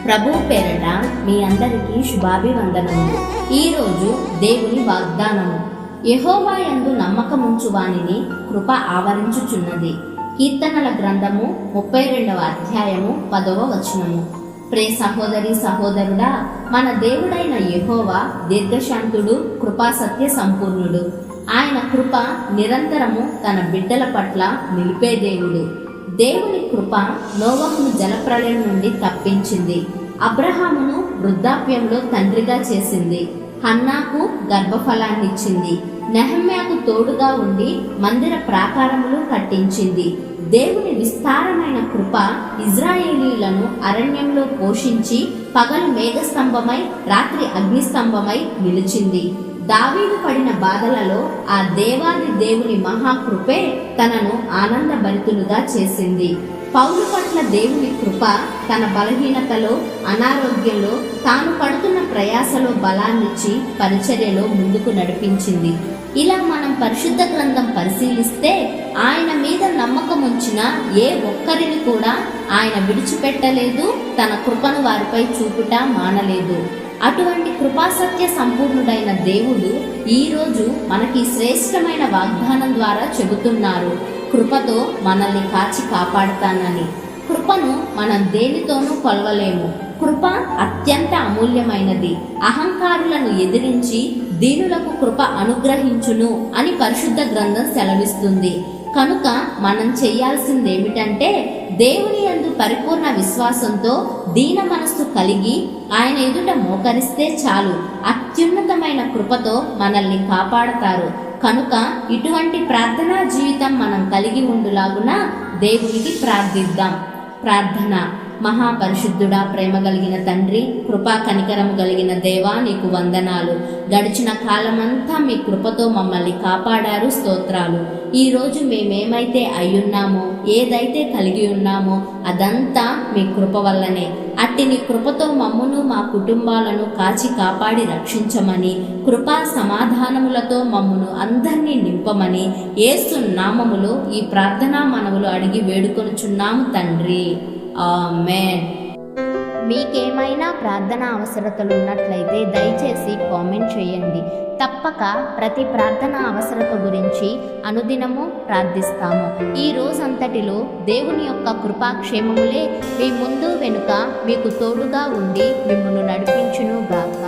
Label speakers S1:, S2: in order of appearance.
S1: ప్రభువు పేరట మీ అందరికీ శుభాభివందనములు. ఈరోజు దేవుని వాగ్దానము. యెహోవా యందు నమ్మకముంచు వానిని కృప ఆవరించుచున్నది. కీర్తనల గ్రంథము 32వ అధ్యాయము 10వ వచనము. ప్రియ సహోదరి సహోదరుడా, మన దేవుడైన యెహోవా దీర్ఘశాంతుడు, కృపా సత్య సంపూర్ణుడు. ఆయన కృప నిరంతరము తన బిడ్డల పట్ల నిలిపే దేవుడు. దేవుని కృప నోవహును జలప్రళయం నుండి తప్పించింది. అబ్రహామును వృద్ధాప్యంలో తండ్రిగా చేసింది. హన్నాకు గర్భఫలాన్నిచ్చింది. నెహమ్యాకు తోడుగా ఉండి మందిర ప్రాకారములు కట్టించింది. దేవుని విస్తారమైన కృప ఇజ్రాయేలీలను అరణ్యంలో పోషించి పగలు మేఘస్తంభమై రాత్రి అగ్నిస్తంభమై నిలిచింది. దావీదు పడిన బాధలలో ఆ దేవాది దేవుని మహాకృపే తనను ఆనందభరితులుగా చేసింది. పౌలు పట్ల దేవుని కృప తన బలహీనతలో, అనారోగ్యంలో, తాను పడుతున్న ప్రయాసలో బలాన్నిచ్చి పరిచర్యలో ముందుకు నడిపించింది. ఇలా మనం పరిశుద్ధ గ్రంథం పరిశీలిస్తే ఆయన మీద నమ్మకం ఉంచిన ఏ ఒక్కరిని కూడా ఆయన విడిచిపెట్టలేదు, తన కృపను వారిపై చూపుట మానలేదు. అటువంటి కృపాసత్య సంపూర్ణుడైన దేవుడు ఈరోజు మనకి శ్రేష్టమైన వాగ్దానం ద్వారా చెబుతున్నారు, కృపతో మనల్ని కాచి కాపాడుతానని. కృపను మనం దేనితోనూ కొలవలేము. కృప అత్యంత అమూల్యమైనది. అహంకారులను ఎదిరించి దీనులకు కృప అనుగ్రహించును అని పరిశుద్ధ గ్రంథం సెలవిస్తుంది. కనుక మనం చేయాల్సిందేమిటంటే దేవుని యందు పరిపూర్ణ విశ్వాసంతో దీన మనస్సు కలిగి ఆయన ఎదుట మోకరిస్తే చాలు. అత్యున్నతమైన కృపతో మనల్ని కాపాడతారు. కనుక ఇటువంటి ప్రార్థనా జీవితం మనం కలిగి ఉండులాగున దేవునికి ప్రార్థిద్దాం. ప్రార్థన. మహాపరిశుద్ధుడా, ప్రేమ కలిగిన తండ్రి, కృపా కనికరము కలిగిన దేవా, నీకు వందనాలు. గడిచిన కాలమంతా మీ కృపతో మమ్మల్ని కాపాడారు, స్తోత్రాలు. ఈరోజు మేమేమైతే అయ్యున్నామో, ఏదైతే కలిగి ఉన్నామో అదంతా మీ కృప వల్లనే. అట్టి నీ కృపతో మమ్మును మా కుటుంబాలను కాచి కాపాడి రక్షించమని, కృపా సమాధానములతో మమ్మును అందరినీ నింపమని యేసు నామములో ఈ ప్రార్థనా మనవులు అడిగి వేడుకొనుచున్నాము తండ్రి. ఆమేన్. మీకేమైనా ప్రార్థన అవసరతలు ఉన్నట్లయితే దయచేసి కామెంట్ చేయండి. తప్పక ప్రతి ప్రార్థన అవసరత గురించి అనుదినము ప్రార్థిస్తాము. ఈ రోజంతటిలో దేవుని యొక్క కృపాక్షేమములే మీ ముందు వెనుక మీకు తోడుగా ఉండి మిమ్మల్ని నడిపించును గాక.